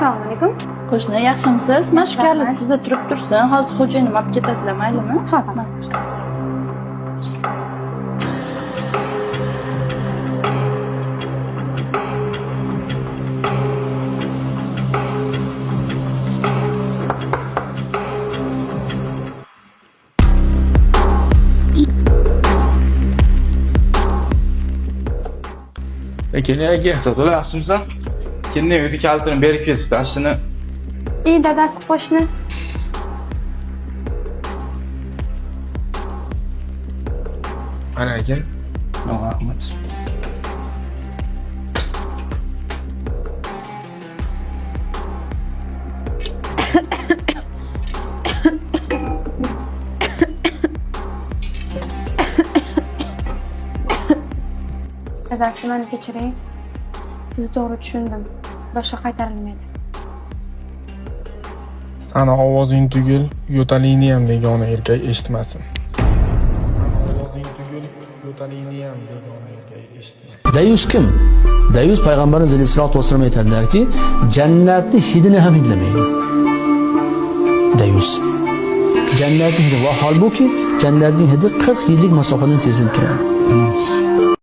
Assalomu alaykum. Qo'shni, yaxshimisiz? Mana shu kalit sizda turib tursin. Hozir xo'jayinim olib ketadilar, maylimi? Xo'p. Keling, Sa'dulla, yaxshimisan? Keling, uyni kalitini berib ketib, tashini. Dadasi qo'shni. Mana aka. Rahmat. Dadasi, meni kechiring. Sizni to'g'ri tushundim. Boshqa qaytarilmaydi. Sana ovozing tugul, yo'talingni ham begona erkak eshitmasin. Sana ovozing tugul, yo'talingni ham begona erkak eshitmasin. Dayus kim? Dayus payg'ambarimiz alayhissalatu vasallam aytadilarki, jannatni hidini ham hidlamaydi. Dayus. Jannatning hidi va holbuki jannatning hidi 40 yillik masofadan sezilib turadi.